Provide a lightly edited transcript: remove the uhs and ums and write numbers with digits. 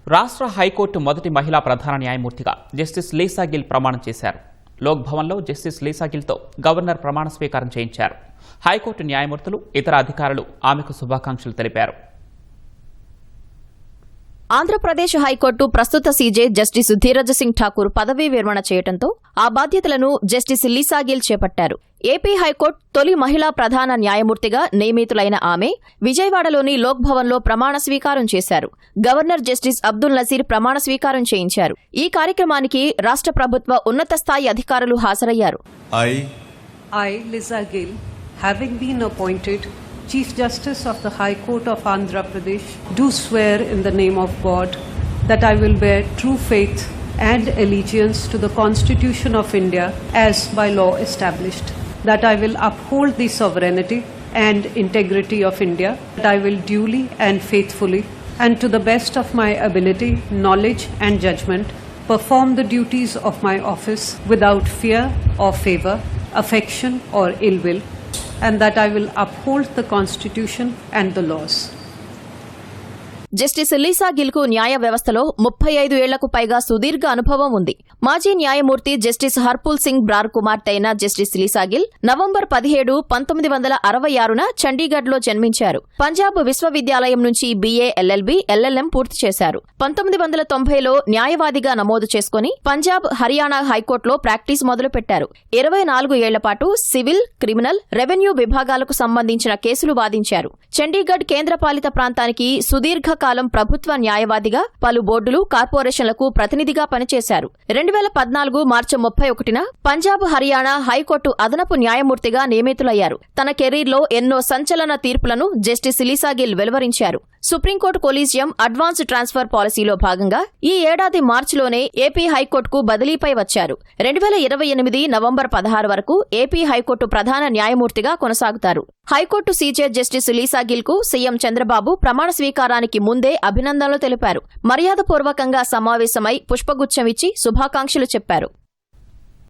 రాష్ట్ర హైకోర్టు మొదటి మహిళా ప్రధాన న్యాయమూర్తిగా జస్టిస్ లీసా గిల్ ప్రమాణం చేశారు. లోక్ భవన్లో జస్టిస్ లీసా గిల్తో గవర్నర్ ప్రమాణ స్వీకారం చేయించారు. హైకోర్టు న్యాయమూర్తులు, ఇతర అధికారులు ఆమెకు శుభాకాంక్షలు తెలిపారు. ఆంధ్రప్రదేశ్ హైకోర్టు ప్రస్తుత సీజే జస్టిస్ ధీరజ్ సింగ్ ఠాకూర్ పదవీ విరమణ చేయడంతో ఆ బాధ్యతలను జస్టిస్ లీసా గిల్ చేపట్టారు. ఏపీ హైకోర్టు తొలి మహిళా ప్రధాన న్యాయమూర్తిగా నియమితులైన ఆమె విజయవాడలోని లోక్ భవన్లో ప్రమాణ స్వీకారం చేశారు. గవర్నర్ జస్టిస్ అబ్దుల్ నజీర్ ప్రమాణ స్వీకారం చేయించారు. ఈ కార్యక్రమానికి రాష్ట్ర ప్రభుత్వ ఉన్నత స్థాయి అధికారులు హాజరయ్యారు. I, Lisa Gill, having been appointed Chief Justice of the High Court of Andhra Pradesh, do swear in the name of God that I will bear true faith and allegiance to the Constitution of India as by law established, that I will uphold the sovereignty and integrity of India, that I will duly and faithfully and to the best of my ability, knowledge and judgment perform the duties of my office without fear or favour, affection or ill will, and that I will uphold the Constitution and the laws. Justice Lisa గిల్కు న్యాయ వ్యవస్థలో 35 ఏళ్లకు పైగా సుదీర్ఘ అనుభవం ఉంది. మాజీ న్యాయమూర్తి జస్టిస్ హర్పూల్ సింగ్ బ్రార్ కుమార్తె అయిన జస్టిస్ లీసా గిల్ నవంబర్ 17, 1966న చండీగఢ్లో జన్మించారు. పంజాబ్ విశ్వవిద్యాలయం నుంచి BA, LLB, LLM పూర్తి చేశారు. 1990లో న్యాయవాదిగా నమోదు చేసుకుని పంజాబ్, హర్యానా హైకోర్టులో ప్రాక్టీస్ మొదలుపెట్టారు. 24 ఏళ్ల పాటు సివిల్, క్రిమినల్, రెవెన్యూ విభాగాలకు సంబంధించిన కేసులు వాదించారు. చండీగఢ్ కేంద్రపాలిత ప్రాంతానికి సుదీర్ఘ కాలం ప్రభుత్వ న్యాయవాదిగా పలు బోర్డులు, కార్పొరేషన్లకు ప్రతినిధిగా పనిచేశారు. 2014 మార్చి 31న పంజాబ్, హర్యానా హైకోర్టు అదనపు న్యాయమూర్తిగా నియమితులయ్యారు. తన కెరీర్లో ఎన్నో సంచలన తీర్పులను జస్టిస్ లీసా గిల్ వెలువరించారు. సుప్రీంకోర్టు కొలీజియం అడ్వాన్స్ ట్రాన్స్ఫర్ పాలసీలో భాగంగా ఈ ఏడాది మార్చిలోనే ఏపీ హైకోర్టుకు బదిలీపై వచ్చారు. 2028 నవంబర్ 16 వరకు ఏపీ హైకోర్టు ప్రధాన న్యాయమూర్తిగా కొనసాగుతారు. హైకోర్టు సీజే జస్టిస్ లీసా గిల్కు సీఎం చంద్రబాబు ప్రమాణ స్వీకారానికి ముందే అభినందనలు తెలిపారు. మర్యాదపూర్వకంగా సమావేశమై పుష్పగుచ్చం ఇచ్చి శుభాకాంక్షలు చెప్పారు.